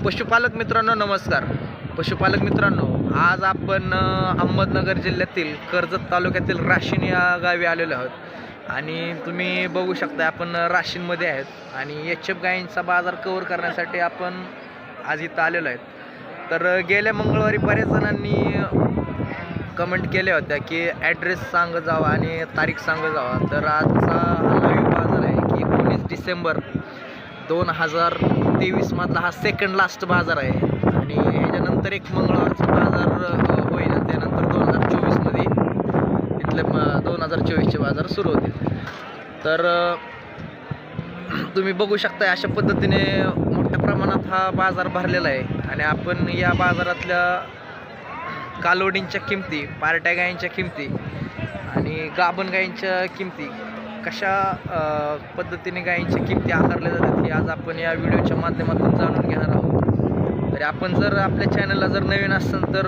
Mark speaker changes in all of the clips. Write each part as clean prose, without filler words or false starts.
Speaker 1: पशुपालक मित्रांनो नमस्कार. पशुपालक मित्रांनो, आज आपण अहमदनगर जिल्ह्यातील कर्जत तालुक्यातील राशीन या गावी आलेलो आहोत आणि तुम्ही बघू शकता आपण राशीनमध्ये आहेत आणि एचएफ गायींचा बाजार कव्हर करण्यासाठी आपण आज इथं आलेलो आहेत. तर गेल्या मंगळवारी बऱ्याच जणांनी कमेंट केल्या होत्या की ॲड्रेस सांग जावा आणि तारीख सांग जावा. तर आजचा लाईव्ह बाजार आहे की 19 डिसेंबर 2023 मधला हा सेकंड लास्ट बाजार आहे आणि ह्याच्यानंतर एक मंगळवारचा बाजार होईल आणि त्यानंतर 2024मध्ये इथले 2024चे बाजार सुरू होतील. तर तुम्ही बघू शकता अशा पद्धतीने मोठ्या प्रमाणात हा बाजार भरलेला आहे आणि आपण या बाजारातल्या कालवडींच्या किमती, पार्ट्या गायींच्या किमती आणि गाभण गायींच्या किमती कशा पद्धतीने गायींच्या किमती आकारल्या जातात हे आज आपण या व्हिडिओच्या माध्यमातून जाणून घेणार आहोत. तरी आपण जर आपल्या चॅनलला जर नवीन असाल तर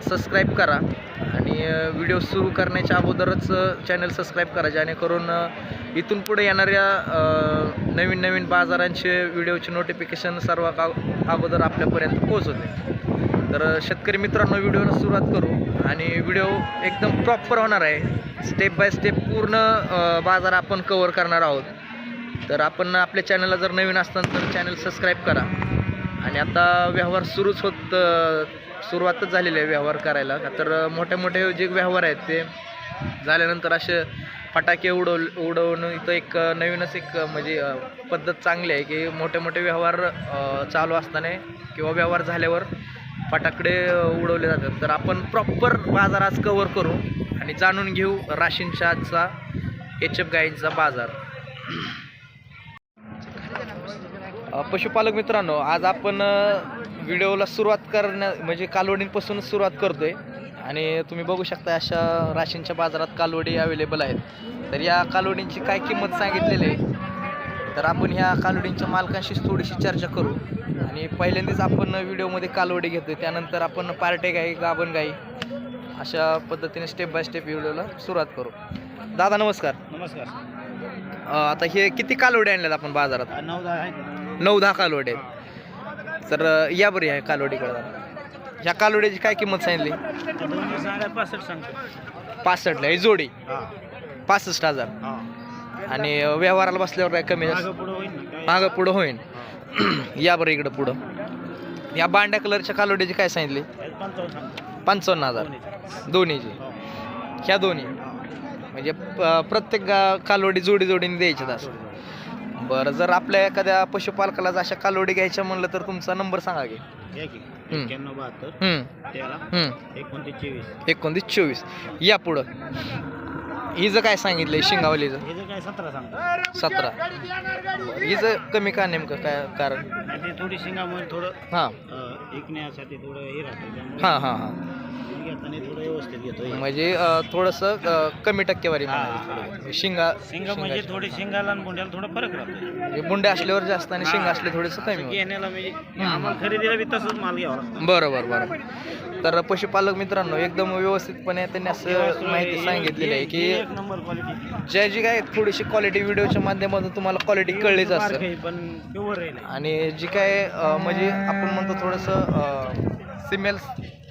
Speaker 1: सबस्क्राईब करा आणि व्हिडिओ सुरू करण्याच्या अगोदरच चॅनल सबस्क्राईब करा, जेणेकरून इथून पुढे येणाऱ्या नवीन नवीन बाजारांचे व्हिडिओचे नोटिफिकेशन सर्व अगोदर आपल्यापर्यंत पोहोचवते. तर शेतकरी मित्रांनो, व्हिडिओला सुरुवात करू आणि व्हिडिओ एकदम प्रॉपर होणार आहे. स्टेप बाय स्टेप पूर्ण बाजार आपण कव्हर करणार आहोत. तर आपण आपल्या चॅनलला जर नवीन असताना तर चॅनल सबस्क्राईब करा. आणि आता व्यवहार सुरुवातच झालेली आहे व्यवहार करायला. तर मोठे मोठे जे व्यवहार आहेत ते झाल्यानंतर असे फटाके उडवणं इथं एक नवीनच एक म्हणजे पद्धत चांगली आहे की मोठे मोठे व्यवहार चालू असताना किंवा व्यवहार झाल्यावर फटाकडे उडवले जातात. तर आपण प्रॉपर बाजार आज कव्हर करू आणि जाणून घेऊ राशीनच्या आजचा एचएफ गायींचा बाजार. पशुपालक मित्रांनो, आज आपण व्हिडिओला सुरुवात म्हणजे कालवडींपासून सुरुवात करतोय आणि तुम्ही बघू शकता अशा राशीनच्या बाजारात कालवडी अवेलेबल आहेत. तर या कालवडींची काय किंमत सांगितलेली आहे तर आपण ह्या कालवडींच्या मालकांशी थोडीशी चर्चा करू आणि पहिल्यांदाच आपण व्हिडिओमध्ये कालवडी घेतोय, त्यानंतर आपण पार्टे गाई, गाभण गाई अशा पद्धतीने स्टेप बाय स्टेप व्हिडिओला सुरुवात करू. दादा नमस्कार.
Speaker 2: नमस्कार.
Speaker 1: आता हे किती कालवडी आणल्यात आपण बाजारात? 9-10 कालवडी आहेत. तर या बरी आहे कालवडीकडे. ह्या कालवडीची काय किंमत सांगितली? 65ला ही जोडी 65,000 आणि व्यवहाराला बसल्यावर काय कमी मागं पुढं होईल. या बरं इकडं पुढं. या बांड्या कलरच्या कालवडीची काय सांगितली? 55,000 दोन्हीची. ह्या दोन्ही म्हणजे प्रत्येक कालवडी जोडीने द्यायच्यात असं. बरं, जर आपल्या एखाद्या पशुपालकाला अशा कालवडी घ्यायच्या म्हणलं तर तुमचा नंबर सांगा की. 2924. या पुढं हिचं काय सांगितलंय शिंगावलीचं? 17. हिचं कमी का नेमकं काय कारण?
Speaker 2: थोडी शिंगामध्ये थोडं
Speaker 1: हां
Speaker 2: ऐकण्यासाठी थोडं हे राहतं.
Speaker 1: हां हां हां
Speaker 2: थोडं व्यवस्थित घेतो
Speaker 1: म्हणजे थोडंसं कमी टक्केवारी शिंगा
Speaker 2: म्हणजे थोडी शिंगाला आणि बुंड्याला थोडा फरक राहतो.
Speaker 1: बुंडे असल्यावर जास्त आणि शिंगा असले थोडंसं कमी
Speaker 2: घेण्याला म्हणजे आम्हाला खरेदीला बी तसंच माल घ्यावा लागतो.
Speaker 1: बरोबर. तर पशुपालक मित्रांनो, एकदम व्यवस्थितपणे त्यांनी असं माहिती सांगितलेली आहे की
Speaker 2: एक नंबर क्वालिटी
Speaker 1: ज्याची काय थोडीशी क्वालिटी व्हिडिओच्या माध्यमातून तुम्हाला क्वालिटी कळलीच असेल.
Speaker 2: पण प्युअर आहे
Speaker 1: आणि जी काय म्हणजे आपण म्हणतो थोडंसं सिमेल्स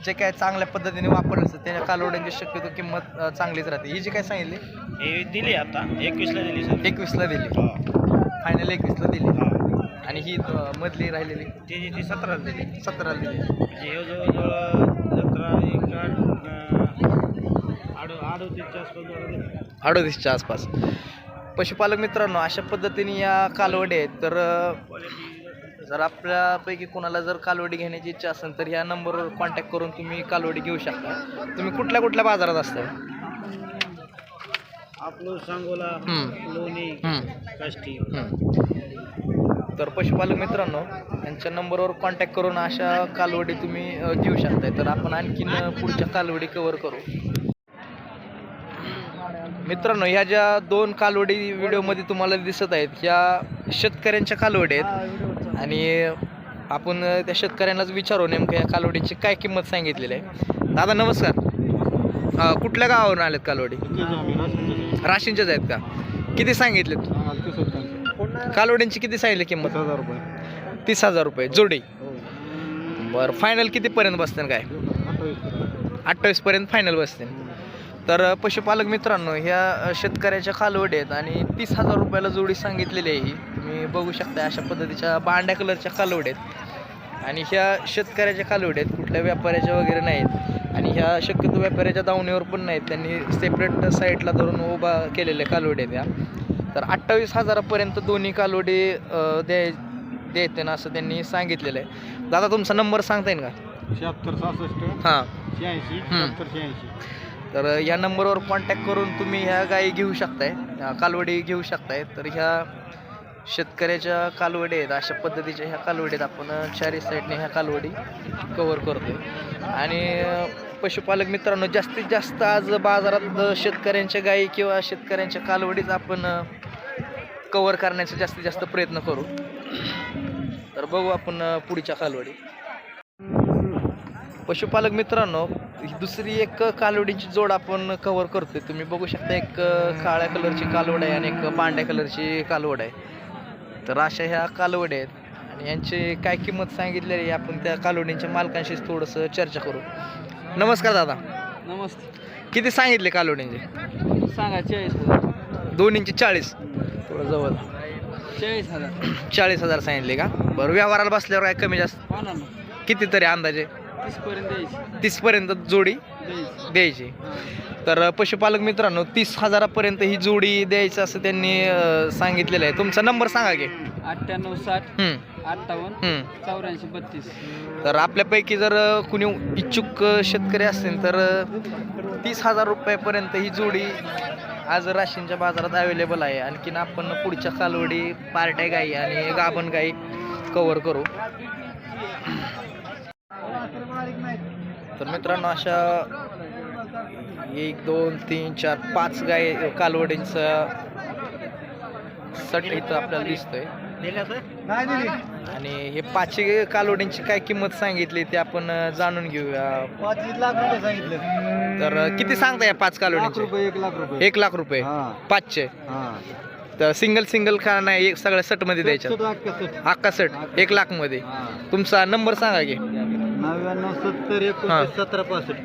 Speaker 1: जे काय चांगल्या पद्धतीने वापरलं असतं त्याच्या कालवड्यांची शक्यतो किंमत चांगलीच राहते. ही जी काय सांगितली?
Speaker 2: हे दिली आता 21ला दिली सर.
Speaker 1: 21ला दिली. फायनल 21ला दिली. आणि ही मधली राहिलेली
Speaker 2: ती 17ला दिली.
Speaker 1: 17ला दिली.
Speaker 2: म्हणजे हे जवळजवळ
Speaker 1: 38च्या आसपास. पशुपालक मित्रांनो, अशा पद्धतीने या कालवडी आहेत. तर जर आपल्यापैकी कोणाला जर कालवडी घेण्याची इच्छा असेल तर ह्या नंबरवर कॉन्टॅक्ट करून तुम्ही कालवडी घेऊ शकता. तुम्ही कुठल्या बाजारात असता?
Speaker 2: आपलं सांगोला, लोणी, काष्टी.
Speaker 1: तर पशुपालक मित्रांनो, यांच्या नंबरवर कॉन्टॅक्ट करून अशा कालवडी तुम्ही घेऊ शकताय. तर आपण आणखीन पुढच्या कालवडी कव्हर करू. मित्रांनो, ह्या ज्या 2 कालवडी व्हिडिओमध्ये तुम्हाला दिसत आहेत ह्या शेतकऱ्यांच्या कालवडी आहेत आणि आपण त्या शेतकऱ्यांनाच विचारू नेमकं या कालवडीची काय किंमत सांगितलेली आहे. दादा नमस्कार. कुठल्या गावावरून आलेत कालवडी? राशींच्याच आहेत का? किती सांगितलेत? कालवड्यांची किती सांगितली किंमत?
Speaker 2: 30,000 रुपये.
Speaker 1: 30,000 रुपये जोडी. बरं फायनल कितीपर्यंत बसतील काय? 28 पर्यंत फायनल बसतील. तर पशुपालक मित्रांनो, ह्या शेतकऱ्याच्या कालवडी आहेत आणि 30,000 रुपयाला जोडी सांगितलेली आहे. ही तुम्ही बघू शकता अशा पद्धतीच्या बांड्या कलरच्या कालवडी आहेत आणि ह्या शेतकऱ्याच्या कालवडी आहेत, कुठल्या व्यापाऱ्याच्या वगैरे नाहीत आणि ह्या शक्यतो व्यापाऱ्याच्या दावणीवर पण नाहीत, त्यांनी सेपरेट साईडला धरून उभा केलेल्या कालवडी आहेत ह्या. तर 28,000पर्यंत दोन्ही कालवडी द्यायचे ना असं त्यांनी सांगितलेलं आहे. दादा तुमचा नंबर सांगता येईल का?
Speaker 2: 76
Speaker 1: हां
Speaker 2: 86 86.
Speaker 1: तर या नंबरवर कॉन्टॅक्ट करून तुम्ही ह्या गायी घेऊ शकताय, कालवडी घेऊ शकताय. तर ह्या शेतकऱ्याच्या कालवडी आहेत, अशा पद्धतीच्या ह्या कालवडी आहेत. आपण चारी साईडने ह्या कालवडी कवर करतोय. आणि पशुपालक मित्रांनो, जास्तीत जास्त आज बाजारात शेतकऱ्यांच्या गायी किंवा शेतकऱ्यांच्या कालवडीच आपण कवर करण्याचा जास्तीत जास्त प्रयत्न करू. तर बघू आपण पुढच्या कालवडी. पशुपालक मित्रांनो, ही दुसरी एक कालवडीची जोड आपण कव्हर करतोय. तुम्ही बघू शकता, एक काळ्या कलरची कालवड आहे आणि एक पांढऱ्या कलरची कालवड आहे. तर अशा ह्या कालवड्या आहेत आणि यांची काय किंमत सांगितलेली आहे आपण त्या कालवडींच्या मालकांशीच थोडंसं चर्चा करू. नमस्कार दादा.
Speaker 2: नमस्ते.
Speaker 1: किती सांगितले कालवडींचे?
Speaker 2: सांगा 40,000.
Speaker 1: दोन्हींचे 40. थोडं जवळ
Speaker 2: 40,000.
Speaker 1: 40,000 सांगितले का? बरं, व्यवहाराला बसल्यावर काय कमी जास्त किती तरी अंदाजे? 30 पर्यंत जोडी द्यायची. तर पशुपालक मित्रांनो, 30,000पर्यंत ही जोडी द्यायचं असं त्यांनी सांगितलेलं आहे. तुमचा नंबर सांगा की.
Speaker 2: 98 60 58 84 32.
Speaker 1: तर आपल्यापैकी जर कुणी इच्छुक शेतकरी असतील तर 30,000 रुपयापर्यंत ही जोडी आज राशींच्या बाजारात अवेलेबल आहे. आणखीन आपण पुढच्या कालवडी पार्ट्या गाई आणि गाभण गाई कव्हर करू. तर मित्रांनो, अशा 1 2 3 4 5 गाय कालवडींचा सट इथं आपल्याला दिसतोय आणि हे 5 कालवडींची काय किंमत सांगितली ते आपण जाणून घेऊया.
Speaker 2: 25 लाख रुपये सांगितले.
Speaker 1: तर किती सांगता या 5 कालवडींचे?
Speaker 2: 1
Speaker 1: 1
Speaker 2: लाख रुपये.
Speaker 1: लाख रुपये 5चे. तर सिंगल का नाही, सगळ्या सटमध्ये द्यायच्या? अख्खा सट 1 लाख मध्ये. तुमचा नंबर सांगा की.
Speaker 2: 99 70 29 17 65.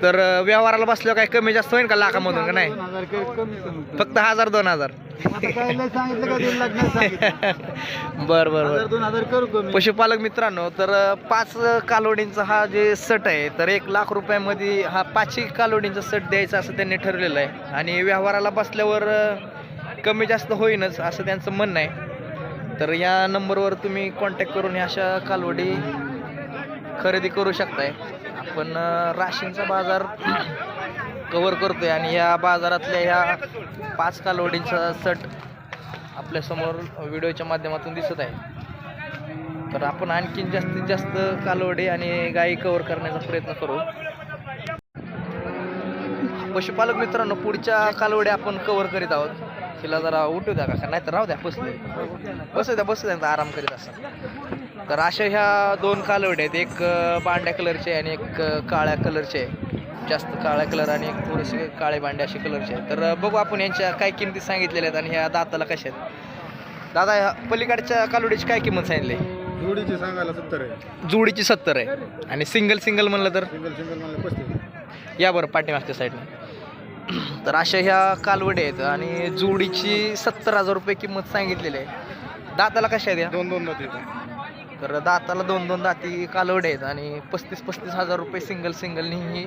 Speaker 1: तर व्यवहाराला बसल्यावर काय कमी जास्त होईल का लाखामधून का नाही?
Speaker 2: 2,000 कमी
Speaker 1: फक्त 1000 2000?
Speaker 2: सांगितलं का 1 लाख नाही सांगितलं.
Speaker 1: बरं बरं बरं.
Speaker 2: 2,000 करू कमी.
Speaker 1: पशुपालक मित्रांनो, तर 5 कालवडींचा हा जे सट आहे, तर 1 लाख रुपयामध्ये हा 5 कालवडींचा सट द्यायचा असं त्यांनी ठरलेलं आहे. आणि व्यवहाराला बसल्यावर कमी जास्त होईनच असं त्यांचं म्हणणं आहे. तर या नंबरवर तुम्ही कॉन्टॅक्ट करून ह्या अशा कालवडी खरेदी करू शकताय. आपण राशींचा बाजार कव्हर करतोय आणि या बाजारातल्या ह्या 5 कालवडींचा सट आपल्यासमोर व्हिडिओच्या माध्यमातून दिसत आहे. तर आपण आणखीन जास्तीत जास्त कालवडी आणि गायी कव्हर करण्याचा प्रयत्न करू. पशुपालक मित्रांनो, पुढच्या कालवडी आपण कव्हर करीत आहोत. तिला जरा उठू द्या का, नाही तर राहू द्या, बसू द्या आराम करीत असं. तर अशा ह्या 2 कालवडी आहेत, एक बांड्या कलरचे आणि एक काळ्या कलरचे आहे. जास्त काळ्या कलर आणि एक थोडेसे काळे बांडे असे कलरचे आहे. तर बघू आपण यांच्या काय किमती सांगितलेल्या आहेत आणि ह्या दाताला कशा आहेत. दादा, ह्या पलीकडच्या कालवडीची काय किंमत सांगितली?
Speaker 2: जोडीची सांगायला 70 आहे.
Speaker 1: जोडीची 70 आहे आणि सिंगल म्हणलं तर
Speaker 2: सिंगल म्हणलं 35.
Speaker 1: या बरं पाठीमागच्या साईडने. तर अशा ह्या कालवडी आहेत आणि जोडीची 70,000 रुपये किंमत सांगितलेली आहे. दाताला कशा आहेत?
Speaker 2: 2 दात येतात.
Speaker 1: तर दाताला 2 दाती कालवडी आहेत आणि 35,000 रुपये सिंगलनी ही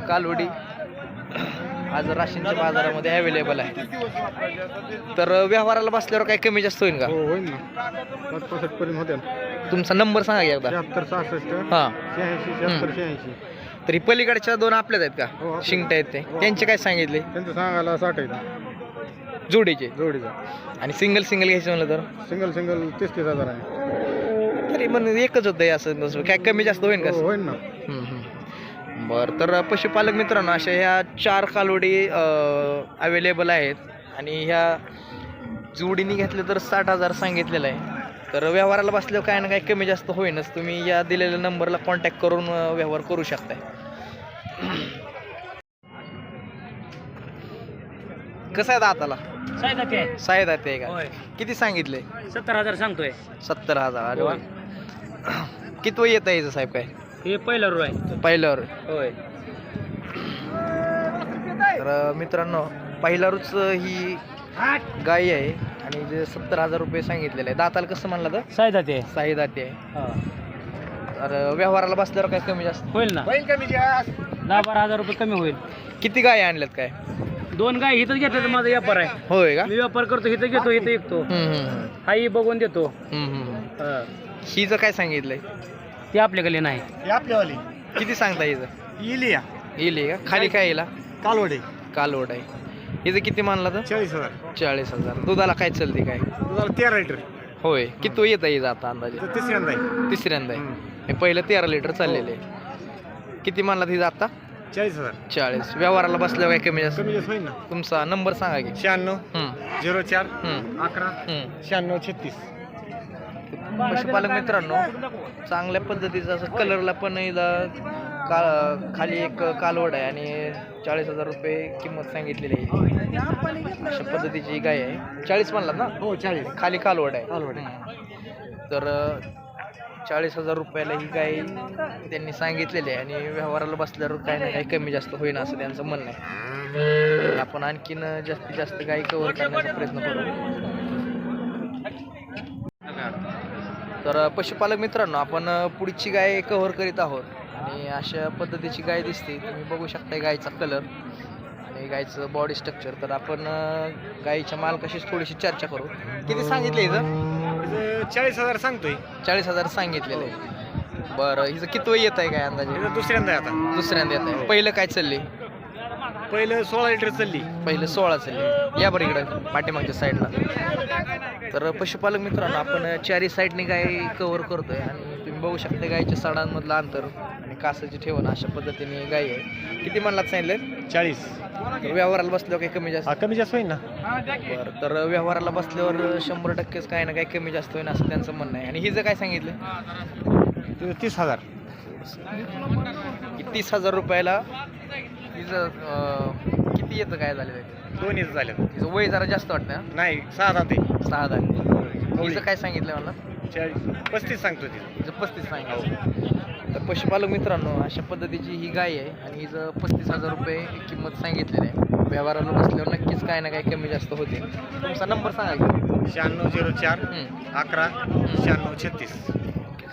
Speaker 1: कालवडी आज राशींच्या बाजारामध्ये अवेलेबल आहे. तर व्यवहाराला बसल्यावर काही कमी जास्त होईल का?
Speaker 2: हो, होईल ना. 65 पर्यंत होते.
Speaker 1: तुमचा नंबर सांगा की एकदा.
Speaker 2: 73 66
Speaker 1: हां.
Speaker 2: 86 76 86.
Speaker 1: तर ही पलीकडच्या 2 आपल्याच आहेत का?
Speaker 2: हो.
Speaker 1: शिंगटे आहेत ते, त्यांचे काय सांगितले?
Speaker 2: त्यांचं सांगायला 60 आहे
Speaker 1: जोडीचे.
Speaker 2: जोडीचा.
Speaker 1: आणि सिंगल घ्यायचं म्हणलं तर
Speaker 2: सिंगल 30,000 आहे.
Speaker 1: तरी पण एकच होतं असं, काय कमी जास्त होईल का?
Speaker 2: हो, होईल ना.
Speaker 1: बरं. तर पशुपालक मित्रांनो, अशा ह्या 4 कालवडी अवेलेबल आहेत आणि ह्या जोडीने घेतले तर 60,000 सांगितलेलं आहे. तर व्यवहाराला बसल्यावर काय ना काय कमी जास्त होईनच. तुम्ही या दिलेल्या नंबरला कॉन्टॅक्ट करून व्यवहार करू शकताय. कसं आहे दाताला? साहेब आहे का? किती सांगितले?
Speaker 2: 70,000 सांगतोय.
Speaker 1: 70,000. अरे वा. किती वय येत आहे हिचं साहेब काय
Speaker 3: हे पहिला रो आहे.
Speaker 1: पहिल्यावर?
Speaker 3: होय.
Speaker 1: तर मित्रांनो पहिला रूच ही गाय आहे आणि जे 70,000 रुपये सांगितलेले आहे. दाताला कसं म्हणलं तर
Speaker 3: सायदा ते
Speaker 1: साई दाते आहे. तर व्यवहाराला बसल्यावर काय कमी जास्त
Speaker 3: होईल ना.
Speaker 2: बैल कमी जास्त
Speaker 3: 10-12 रुपये कमी होईल.
Speaker 1: किती गाय आणल्यात काय?
Speaker 3: 2 गाय इथंच घेतल्या तर माझा व्यापार आहे.
Speaker 1: होय का?
Speaker 3: मी व्यापार करतो, इथं घेतो, इथं विकतो. हाही बघून देतो.
Speaker 1: हिचं काय सांगितलंय?
Speaker 3: ते आपल्याकडे नाही.
Speaker 2: हे आपल्यावाली
Speaker 1: किती सांगता हिचं?
Speaker 2: इलिया
Speaker 1: येईल का? खाली काय येईल?
Speaker 2: कालवडे
Speaker 1: कालवड आहे. हिचं किती मानला तर?
Speaker 2: 40,000.
Speaker 1: 40,000. दुधाला काय चालते काय?
Speaker 2: तुझा 13 लिटर.
Speaker 1: होय. किती येत आहे हिचं आता अंदाजे?
Speaker 2: तिसऱ्यांदा आहे.
Speaker 1: तिसऱ्यांदा आहे. हे पहिलं 13 लिटर चाललेले आहे. किती मानला तिथं आता?
Speaker 2: 40,000.
Speaker 1: 40. व्यवहाराला बसल्यावर काय कमी जास्त?
Speaker 2: कमी जास्त होईल ना.
Speaker 1: तुमचा नंबर सांगा की.
Speaker 2: 96
Speaker 1: हम्म,
Speaker 2: 04
Speaker 1: हम्म,
Speaker 2: 11
Speaker 1: हम्म.
Speaker 2: 96 36.
Speaker 1: पशुपालक मित्रांनो चांगल्या पद्धतीचं असं कलरला पण हिला खाली एक कालवड आहे आणि 40,000 रुपये किंमत सांगितलेली आहे. अशा पद्धतीची ही गाय आहे. 40 म्हणलात ना?
Speaker 2: हो 40.
Speaker 1: खाली कालवड आहे.
Speaker 2: कालवड आहे.
Speaker 1: तर 40,000 रुपयाला ही गाय त्यांनी सांगितलेली आहे आणि व्यवहाराला बसल्यावर काही ना काही कमी जास्त होईना असं त्यांचं म्हणणं आहे. आपण आणखीन जास्तीत जास्त गाय कव्हर करण्याचा प्रयत्न करू. तर पशुपालक मित्रांनो आपण पुढची गाय कव्हर करीत आहोत आणि अशा पद्धतीची गाय दिसते. तुम्ही बघू शकता गायचा कलर आणि गायचं बॉडी स्ट्रक्चर. तर आपण गायीच्या मालकाशीच थोडीशी चर्चा करू. किती सांगितलं हिचं?
Speaker 2: 40,000 सांगतोय.
Speaker 1: 40,000 सांगितलेलं आहे. बरं हिचं किती वय येत आहे काय अंदाजे?
Speaker 2: दुसऱ्यांदा आहे आता.
Speaker 1: दुसऱ्यांदा येत आहे. पहिलं काय चालली?
Speaker 2: पहिलं 16 लिटर चालली.
Speaker 1: पहिलं 16 चालली. या बरं इकडं पाठीमागच्या साईडला. तर पशुपालक मित्रांनो आपण चारी साईडने गाय कव्हर करतोय आणि तुम्ही बघू शकता गायच्या साडांमधलं अंतर आणि कासाची ठेवण अशा पद्धतीने गाय आहे. किती म्हणलात सांगितलं?
Speaker 2: 40.
Speaker 1: व्यवहाराला बसल्यावर काही कमी जास्त?
Speaker 2: कमी जास्त होईल ना.
Speaker 1: बरं तर व्यवहाराला बसल्यावर 100%च काही ना काही कमी जास्त होईल असं त्यांचं म्हणणं आहे. आणि हिचं काय सांगितलं?
Speaker 2: 30,000.
Speaker 1: 30,000 रुपयाला हिचं किती येतं काय झालेलं आहे?
Speaker 2: दोन्ही झाले.
Speaker 1: तिचं वय जरा जास्त वाटतं ना?
Speaker 2: नाही 6 जाते.
Speaker 1: 6 दात. हिचं काय सांगितलं मला?
Speaker 2: 35 सांगतो ती.
Speaker 1: हिचं 35 सांगितलं. तर पशुपालक मित्रांनो अशा पद्धतीची ही गाय आहे आणि हिचं 35,000 रुपये किंमत सांगितलेली आहे. व्यवहाराला बसल्यावर नक्कीच काही ना काही कमी जास्त होते. तुमचा नंबर सांगा की.
Speaker 2: 96 04 11 96 36.
Speaker 1: ओके.